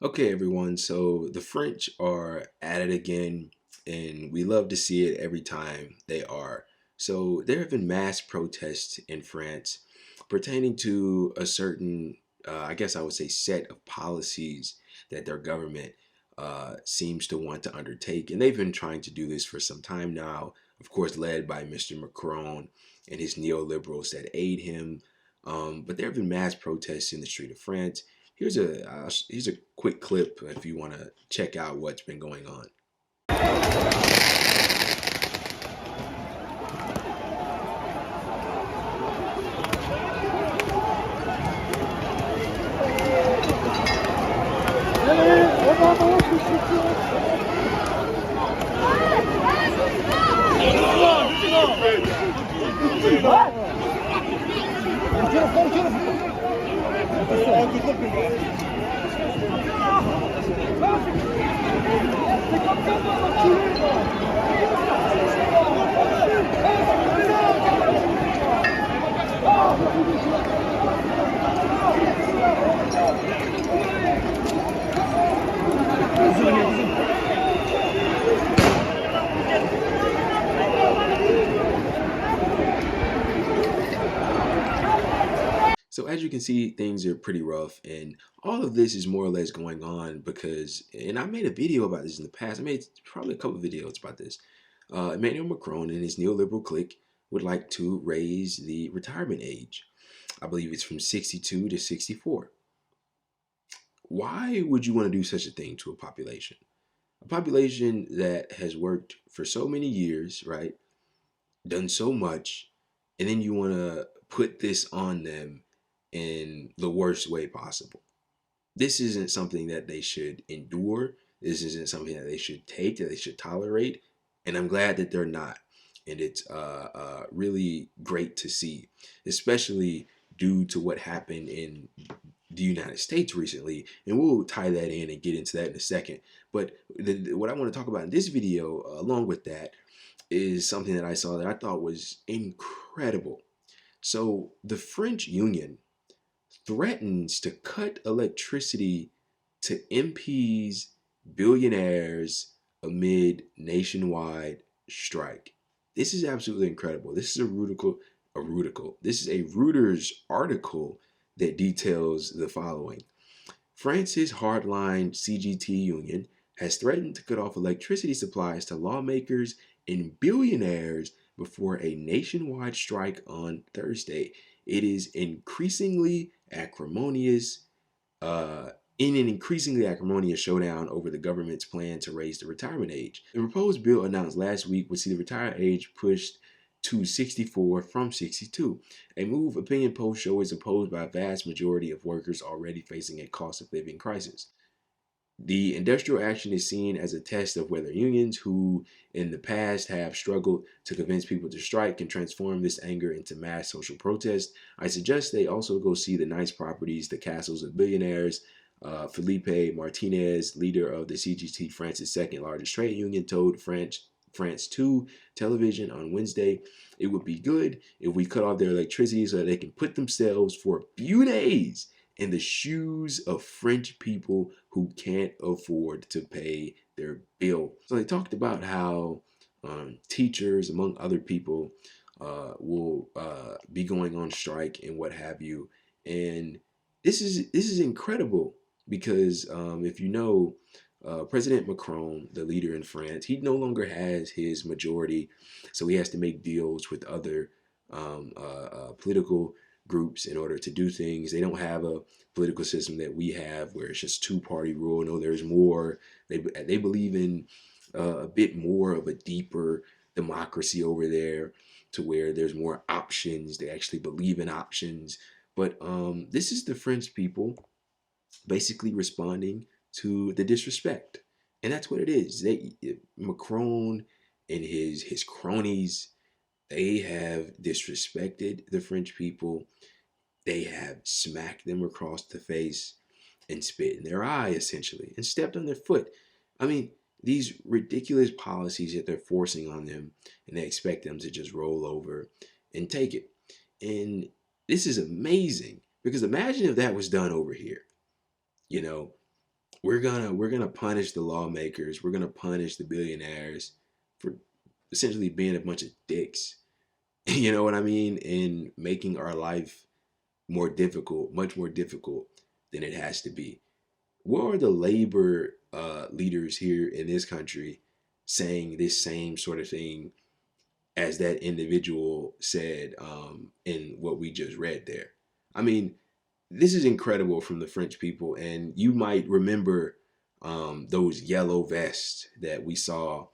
Okay, everyone. So the French are at it again, and we love to see it every time they are. So there have been mass protests in France pertaining to a certain, I guess I would say, set of policies that their government seems to want to undertake. And they've been trying to do this for some time now, of course, led by Mr. Macron and his neoliberals that aid him. But there have been mass protests in the street of France. Here's a quick clip if you want to check out what's been going on. So as you can see, things are pretty rough, and all of this is more or less going on because, and I made a video about this in the past. I made probably a couple of videos about this. Emmanuel Macron and his neoliberal clique would like to raise the retirement age. I believe it's from 62 to 64. Why would you want to do such a thing to a population? A population that has worked for so many years, right? Done so much, and then you want to put this on them in the worst way possible. This isn't something that they should endure. This isn't something that they should take, that they should tolerate. And I'm glad that they're not. And it's really great to see, especially due to what happened in the United States recently. And we'll tie that in and get into that in a second. But what I want to talk about in this video, along with that, is something that I saw that I thought was incredible. So the French Union threatens to cut electricity to MPs, billionaires amid nationwide strike. This is absolutely incredible. This is This is a Reuters article that details the following. France's hardline CGT union has threatened to cut off electricity supplies to lawmakers and billionaires before a nationwide strike on Thursday. It is increasingly acrimonious, in an increasingly acrimonious showdown over the government's plan to raise the retirement age. The proposed bill announced last week would see the retirement age pushed to 64 from 62, a move opinion polls show is opposed by a vast majority of workers already facing a cost of living crisis. The industrial action is seen as a test of whether unions who in the past have struggled to convince people to strike can transform this anger into mass social protest. I suggest they also go see the nice properties, the castles of billionaires. Felipe Martinez, leader of the CGT, France's second largest trade union, told France 2 television on Wednesday, it would be good if we cut off their electricity so that they can put themselves for a few days in the shoes of French people who can't afford to pay their bill. So they talked about how teachers, among other people, will be going on strike and what have you. And this is incredible because if you know, President Macron, the leader in France, he no longer has his majority, so he has to make deals with other political groups in order to do things. They don't have a political system that we have where it's just two-party rule. No, there's more. They believe in a bit more of a deeper democracy over there, to where there's more options. They actually believe in options. But this is the French people basically responding to the disrespect, and that's what it is. Macron and his cronies, they have disrespected the French people. They have smacked them across the face and spit in their eye, essentially, and stepped on their foot. I mean, these ridiculous policies that they're forcing on them, and they expect them to just roll over and take it. And this is amazing because imagine if that was done over here. You know, we're gonna punish the lawmakers. We're gonna punish the billionaires for essentially being a bunch of dicks. You know what I mean? And making our life more difficult, much more difficult than it has to be. What are the labor leaders here in this country saying this same sort of thing as that individual said in what we just read there? I mean, this is incredible from the French people, and you might remember those yellow vests that we saw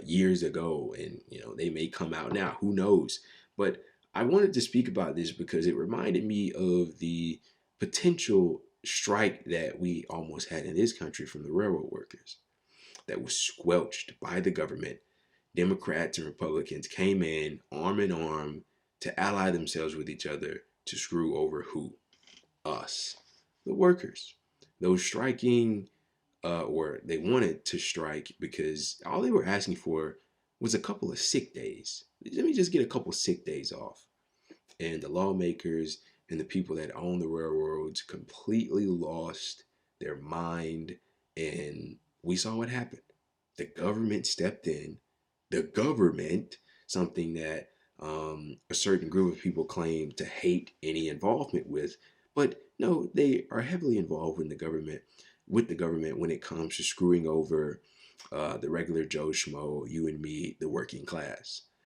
years ago, and they may come out now. Who knows? But I wanted to speak about this because it reminded me of the potential strike that we almost had in this country from the railroad workers that was squelched by the government. Democrats and Republicans came in arm in arm to ally themselves with each other to screw over who? Us, the workers. Those striking, or they wanted to strike because all they were asking for was a couple of sick days. Let me just get a couple of sick days off. And the lawmakers and the people that own the railroads completely lost their mind. And we saw what happened. The government stepped in. The government, something that a certain group of people claim to hate any involvement with, but no, they are heavily involved with the government when it comes to screwing over the regular Joe Schmo, you and me, the working class.